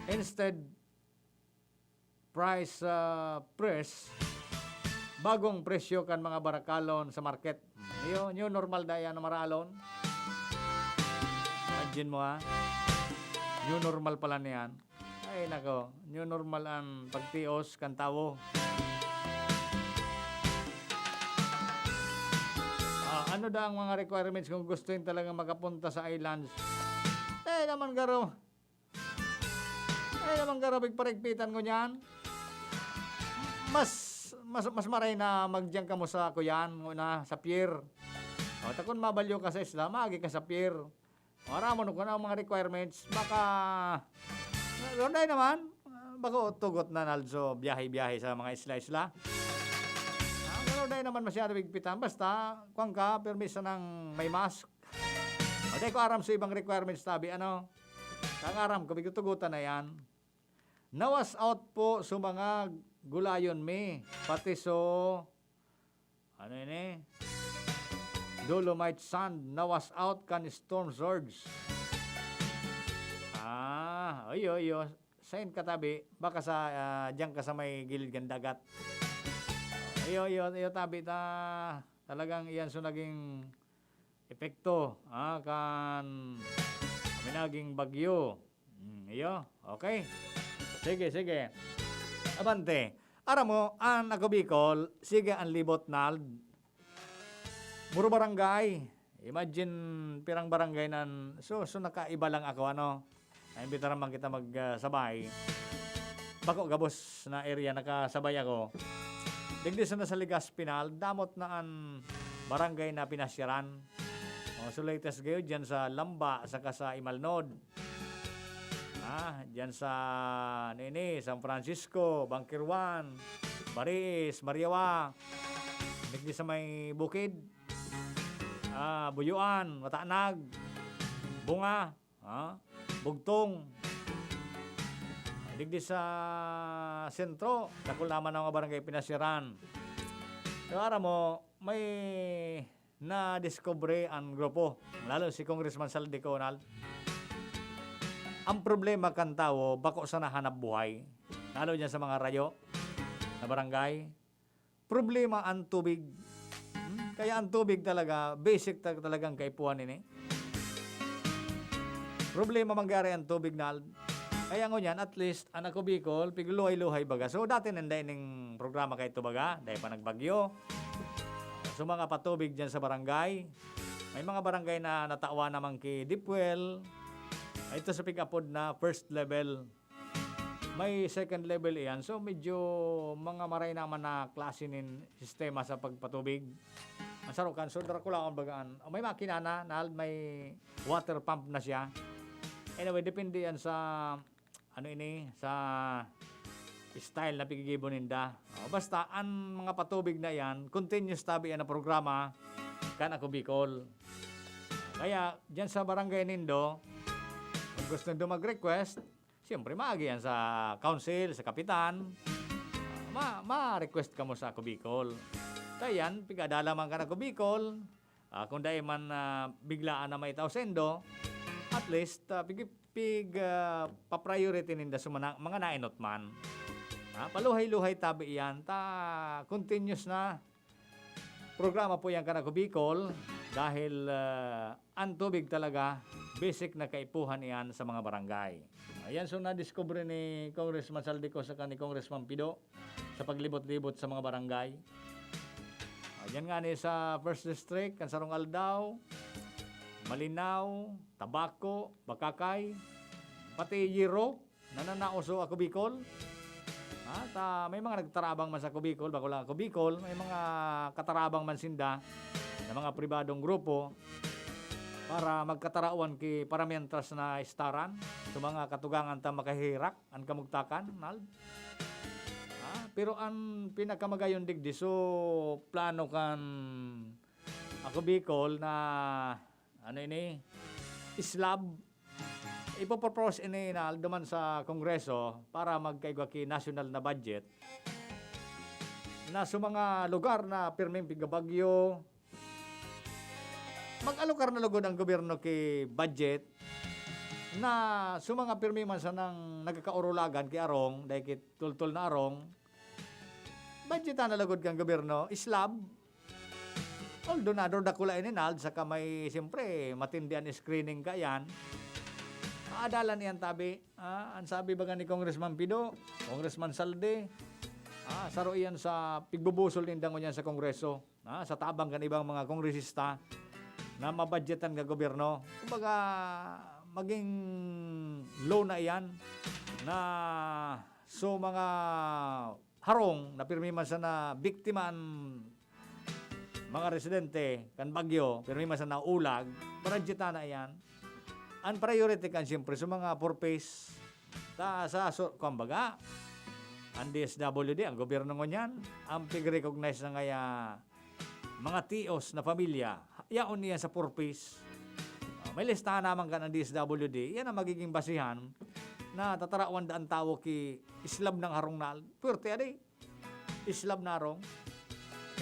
Instead, price press, bagong presyo kan mga barakalon sa market. Yung new normal daya na maralon. Imagine mo ha. New normal pala niyan. Ay nako, new normal ang pagtios kan tawo. Ano da ang mga requirements kung gusto talaga makapunta sa islands? Naman garo. Naman garo bigparigpitan ko niyan. Mas maray na magdiyan ka mo sa kuyan, na sa pier. O takon mabalyo ka sa isla, magi ka sa pier. Ora mo ko na ang mga requirements, baka ronday naman. Bako tugot na nalso biyahe-biyahe sa mga isla-isla. Ronday naman masyado bigpitan, basta kuang ka permiso ng may mask. O di ko aram sa ibang requirements tabi ano. Kang aram ko bigtugutan na yan. Nawas out po sa mga gulayon me. Pati so, ano yun eh? Dolomite sand. Nawas out kan storm surge. Oyo. Sain katabi. Baka sa, diyan ka sa may gilid ng dagat. Iyo tabi ta. Talagang iyan so naging epekto. Kan minaging bagyo. Iyo, okay. Sige. Abante. Aram mo, ang ako Bicol, sige ang libot nald. Muro barangay. Imagine, pirang barangay nan, so nakaiba lang ako, ano. Naimbitaran man kita magsabay. Bako gabos na area, nakasabay ako. Digdi na sa Ligaspinal, damot na ang barangay na pinasyaran. So latest gayo, dyan sa Lamba, saka sa Imalnod. Diyan sa San Francisco, Bangkirwan, Baris, Mariawa, digdi sa may Bukid, Buyuan, Mataanag, Bunga, Bugtong, digdi sa sentro, nakulaman ng mga barangay pinasyaran. Pero aram mo, may na-discover ang grupo, lalo si Congressman Saldico Ronald. Ang problema kan tao, bako sa nahanap buhay, lalo dyan sa mga rayo na barangay, problema ang tubig. Kaya ang tubig talaga, basic talagang kaipuan ini. Problema mangyari ang tubig na. Kaya ngunyan, at least, anak ko Bicol, pigluhay-luhay baga. So, dati nanday ning programa kay ito baga, dahil pa nagbagyo. So, mga patubig dyan sa barangay. May mga barangay na natawa naman kay Deepwell. Ito sa pick-upod na first level. May second level iyan. So, medyo mga maray naman na klase nin sistema sa pagpatubig. Ang sarukan, so Dracula akong bagaan. May makina na, may water pump na siya. Anyway, depende yan sa sa style na pigigibo ninda. Basta, ang mga patubig na yan, continuous tabi yan na programa, kan ako Bicol. Kaya, dyan sa barangay nindo, kung gusto nyo mag-request, siyempre maagi yan sa council, sa kapitan. Ma-request ka mo sa ako Bicol. Kaya yan, pigadala man ka na ako Bicol. Kung dahil man biglaan na may tausendo, at least, pa-priority ninda sa mga nainot man. Paluhay-luhay tabi yan. Continuous na programa po yan kanako Bicol dahil ang tubig talaga, basic na kaipuhan yan sa mga barangay. Ayan, so na-discover ni Congressman Saldico sa ni Congressman Pido sa paglibot-libot sa mga barangay. Ayan nga ni sa First District, Kansarong Aldao, Malinaw, Tabaco, Bakakay, pati Yiro, nananauso ako Bicol. May mga nagtarabang man sa ako Bicol, bako lang ako Bicol, may mga katarabang man sinda na mga pribadong grupo para magkatarauan ki paramientras na istaran sa mga katugangan ta makahirak, ang kamugtakan, nald. Pero ang pinakamagayon digdi, so plano kan ako Bicol na islab ipopropose ini na duman sa Kongreso para magkaigwa ki national na budget na sa mga lugar na pirming pigabagyo mag-alokar na lugod ang gobyerno ki budget na sumanga pirmi man sa nang nagkakaurulagan kay Arong, dahil kit tultul na Arong, budgetan na lagod kang gobyerno, islab, although na doon dakula ininald, saka may, siyempre, matindihan screening ka yan, adalan yan tabi, ang sabi baga ni Congressman Pido, Congressman Salde, saro iyan sa pigbubusol nindangon yan sa Kongreso, sa tabang kan ibang mga kongresista, na mabudgetan ka gobyerno, kumbaga, maging low na iyan na so mga harong na pirmi man sa na biktimaan mga residente kan bagyo, pirmi man sa na ulag, budgetan na iyan. Ang priority kan siyempre sa mga purpose kumbaga ang DSWD, ang gobyerno ngunyan, ang pig-recognize na ngaya mga tios na pamilya, yaon niya sa purpose. May listahan naman ka ng DSWD, yan ang magiging basihan na tatarawan daan tao ki islab ng harong na, pwerte aday, islab na harong.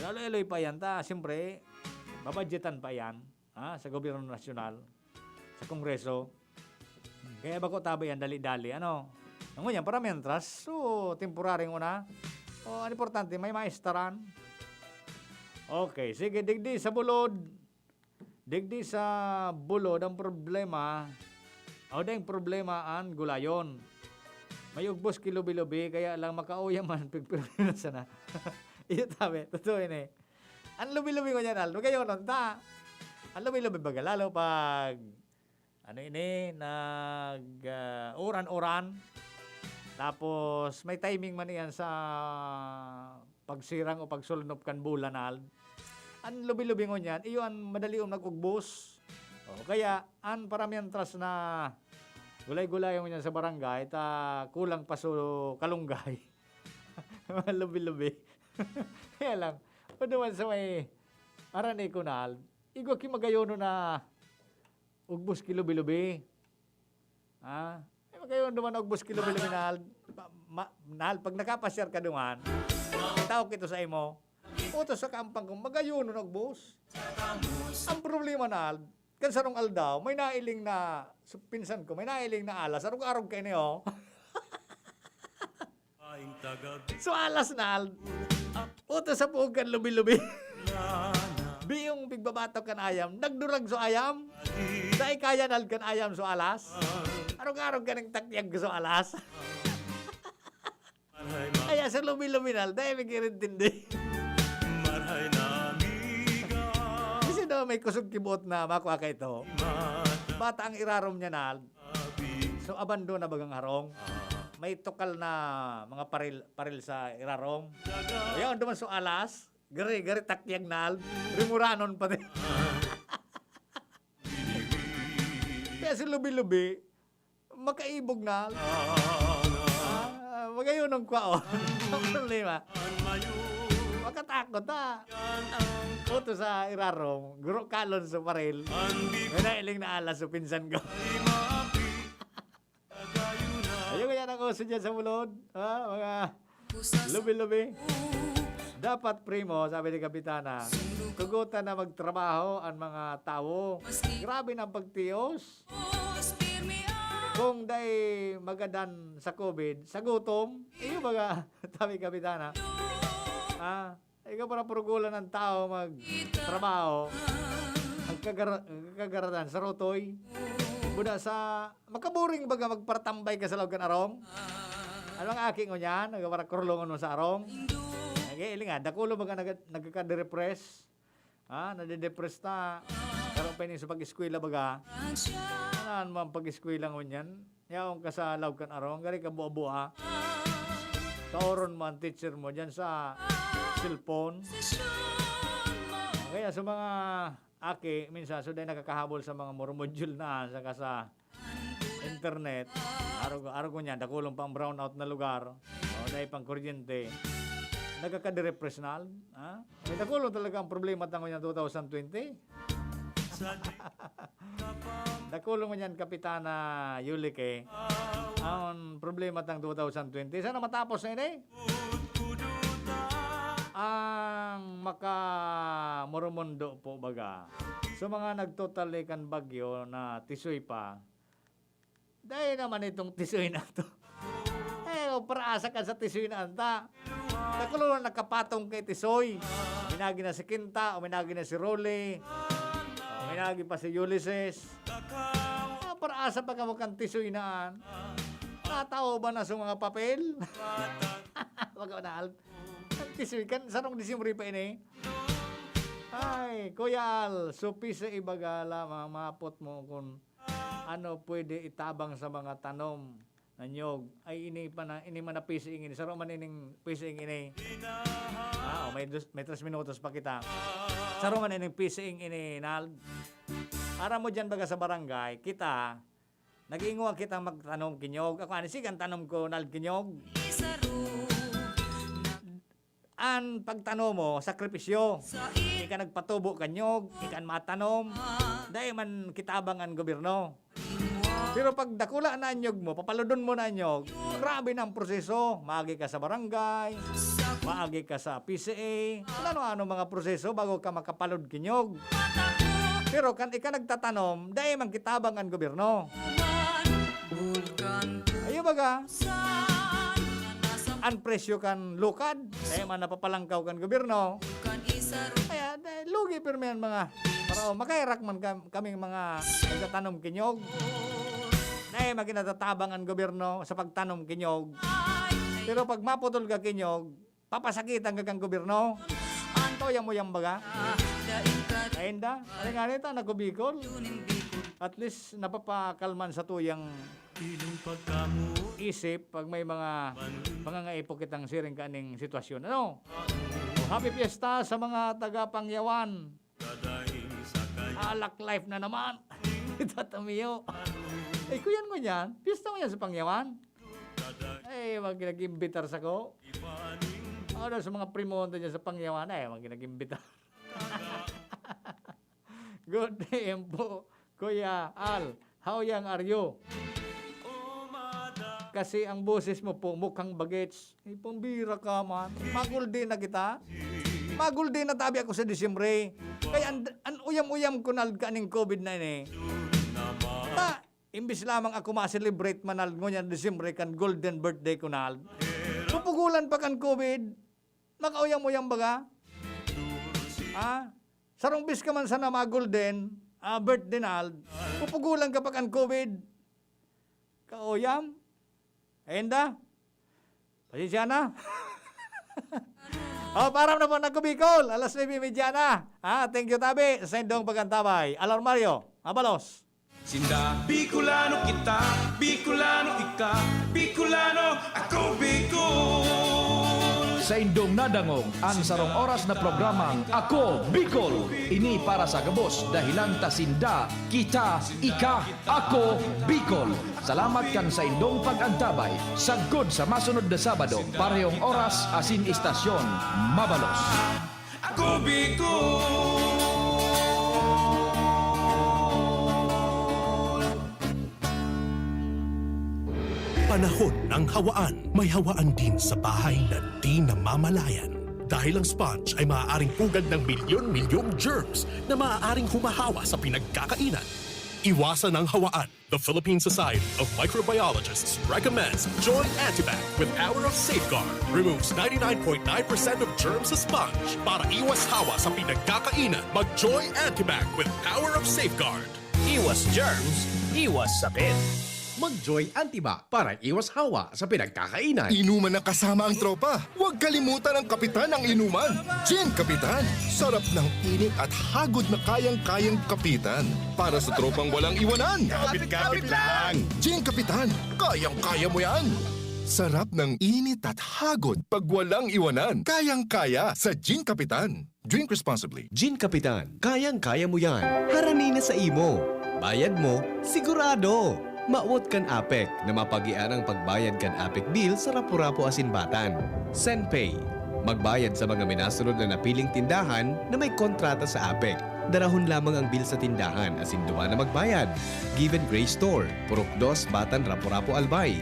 Lalo-eloy pa yan, siyempre, babadgetan pa yan sa gobyerno nasyonal, sa kongreso. Kaya bako taba yan, dali-dali, Ngunyan, para mientras, so, temporaring una, ang importante, may maestaran. Okay, sige, digdi sa bulod. Digdi sa bulod ang problema, ang problema ang gulayon. May ugbos kilubi-lubi, kaya lang makauya man, pigpirino sana. Iyo tabi, totoo yun eh. Ang lubi-lubi ko niyan, Aldo, kayo nun, ang lubi-lubi baga, lalo pag, uran-uran, tapos may timing man yan sa pagsirang o pagsulnop kan bulan, Aldo. Ang lubi-lubi ngo niyan, iyo ang madali nag-ugbos. Kaya, ang paramientras na gulay-gulay mo niyan sa barangay, kulang pa so kalunggay. Lubi-lubi. Kaya lang, naman sa may aranay ko na, igo kimagayono na ugbos kilubi-lubi. Magayono naman ugbos kilubi-lubi na, pag nakapasyar ka duman, tawag ito sa imo, utos sa kampang kong magayon ng boss. Ang problema na, kan sarong aldaw, may nailing na, pinsan ko, may nailing na alas, arog-arog kayo niyo. So alas na, utos sa pugan, lubi-lubi. Biyong bigbabatok kan ayam, nagdurag so ayam, dahil kaya nal kan ayam so alas, arog-arog ka ng takyag so alas. Kaya sa lubi-lubi nal, dahil magkirintindi. Kasi daw may kusog kibot na makuha ka ito. Bata ang irarom niya na. So abando na bagang harong. May tukal na mga paril sa irarom. Ayaw duman so alas. Gari takyag na. Rimuranon pa din. Kaya si lubi-lubi, makaibog na. Magayon ng kwao. Ang problema. Makatakot Uto sa irarong, guro kalon sa paril. May nailing na alas sa pinsan ko. Ayun kaya ang uso dyan sa mulod. Mga lubi-lubi. Dapat primo, sabi ni Kapitana, tugutan na magtrabaho ang mga tao. Grabe na pagtiyos. Kung day magadan sa COVID, sa gutom, iyo baga, sabi Kapitana. Ikaw para purugulan ng tao magtrabaho, magkagaratan sa rotoy. Buda sa, makaburing baga magpartambay ka sa lawgan arong. Ano ang aking o niyan? Para kurulungan mo sa arong. Ili nga, dakulo baga nagkaka-depress. Nade-depress na. Karong pa sa pag-eskwela baga. Ano man pag-eskwela mo niyan? Yaong ka sa lawgan arong, gari ka buwa-buwa. Kauron mo ang teacher mo dyan sa cellphone. Kaya sa mga aki, minsan, so dahil nakakahabol sa mga module na saka sa internet, araw ko niyan, dakulong pang brownout na lugar, dahil pang kuryente, nagkaka-depressional. May dakulong talaga ang problema tango niyan 2020. Dakulong mo niyan, Kapitana Yulike, ang problema tang 2020. Sana matapos na ini. Ang makamurumundo po baga. So mga nagtotalikan bagyo na tisoy pa, Dahil naman itong tisoy na to. Paraasa ka sa tisoy na anta. Nakulo na nakapatong kay tisoy. Minagi na si Kinta, o minagi na si Rolly, o minagi pa si Ulysses. Paraasa pa ka mo kang tisoy naan. Natao ba na sa mga papel? Wag ka na, ang tisoy kan, sarong Disyembre pa ini. Ay, Kuya Al, supi sa ibagala, mamapot mo kung ano pwede itabang sa mga tanom na nyog. Ay, ini man na pising ini. Sarong man ining pising ini. May 3 minutos pa kita. Sarong man ining pising ini, Nald. Ara mo dyan baga sa barangay, kita, nag-iinguha kitang magtanom kinyog. Ako, anisigan tanom ko, Nald, kinyog. An pagtanom mo, sakripisyo. Ika nagpatubo kanyog, ikan matanom. Dahil man kitabang ang gobyerno. Pero pag dakula na anyog mo, papaludon mo na anyog, grabe ng proseso. Maagi ka sa barangay, maagi ka sa PCA, ano mga proseso bago ka makapalod kinyog. Pero kan ika nagtatanom, dahil man kitabang ang gobyerno. Ayo baga, ang presyo kan lukad, dahil man napapalangkaw kan gobyerno. Kaya, lugi pero yan mga, para makairak man kaming mga nagtatanom kinyog. Dahil maginatatabang ang gobyerno sa pagtanom kinyog. Pero pag maputol ka kinyog, papasakitan ka kang gobyerno. Toya mo yung baga. Ainda, ano nga nito, nagubikol. At least napapakalman sa tuyang isip pag may mga ngaipok kitang siring kaning sitwasyon. Ano? Happy Fiesta sa mga taga-Pangyawan. Alak life na naman. Tatamiyo. Kuyan mo yan. Fiesta mo yan sa Pangyawan. Wag nag-imbitar sa ko. Ano sa mga primonto niya sa Pangyawan, wag nag-imbitar. Good day po, Kuya Al. How young are you? Kasi ang boses mo po mukhang bagets. Pambira ka man. Maguldi na kita. Maguldi na tabi ako sa Disyembre. Kaya an uyam-uyam ko nal kaning COVID na ini. Imbis lamang ako ma-celebrate manal ngunyan Disyembre kan golden birthday ko nal. Pupugulan pa kan COVID. Makauyam-uyam baga. Sarong bis ka man sana ma-golden birthday nal. Pupugulan ka pa kan COVID. Kauyam. Enda, pasensya na. Param na po nagkubikol. 9:30 na. Thank you, Tabi. Sa indong pagantabay. Alarmario, Abalos. Sinda, Bicolano kita, Bicolano ika, Bicolano ako Bicol. Sa indong nadangog ang sarong oras na programang Ako Bicol. Ini para sa gabos dahilan ta sinda, kita, ika, ako Bicol. Salamat kan sa indong pag-antabay. Sagod sa masunod na Sabado, parehong oras asin istasyon, Mabalos. Ako Bicol. Panahon ng hawaan. May hawaan din sa bahay na di namamalayan. Dahil ang sponge ay maaaring pugad ng milyon-milyong germs na maaaring humahawa sa pinagkakainan. Iwasan ang hawaan. The Philippine Society of Microbiologists recommends Joy Antibac with Hour of Safeguard. Removes 99.9% of germs sa sponge. Para iwas hawa sa pinagkakainan, mag-Joy Antibac with Hour of Safeguard. Iwas germs, iwas sakit. Mag-Joy Antibac para iwas hawa sa pinagkakainan. Inuman na kasama ang tropa. Huwag kalimutan ang kapitan ng inuman. Gin Kapitan. Sarap ng init at hagod na kayang-kayang kapitan. Para sa tropang walang iwanan. Kapit-kapit lang. Gin Kapitan. Kayang-kaya mo yan. Sarap ng init at hagod pag walang iwanan. Kayang-kaya sa Gin Kapitan. Drink responsibly. Gin Kapitan, kayang-kaya mo yan. Harani na sa imo. Bayad mo, sigurado. Maawot kan APEC na mapagian ang pagbayad kan APEC bill sa Rapu-Rapu Asinbatan. SendPay. Magbayad sa mga minasunod na napiling tindahan na may kontrata sa APEC. Darahon lamang ang bill sa tindahan asin duwa na magbayad. Given Grace Store, Purok 2, Batan, Rapu-Rapu, Albay.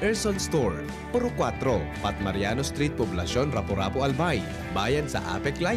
Erson Store, Purok 4, Pat Mariano Street, Poblacion, Rapu-Rapu, Albay. Bayad sa APEC Line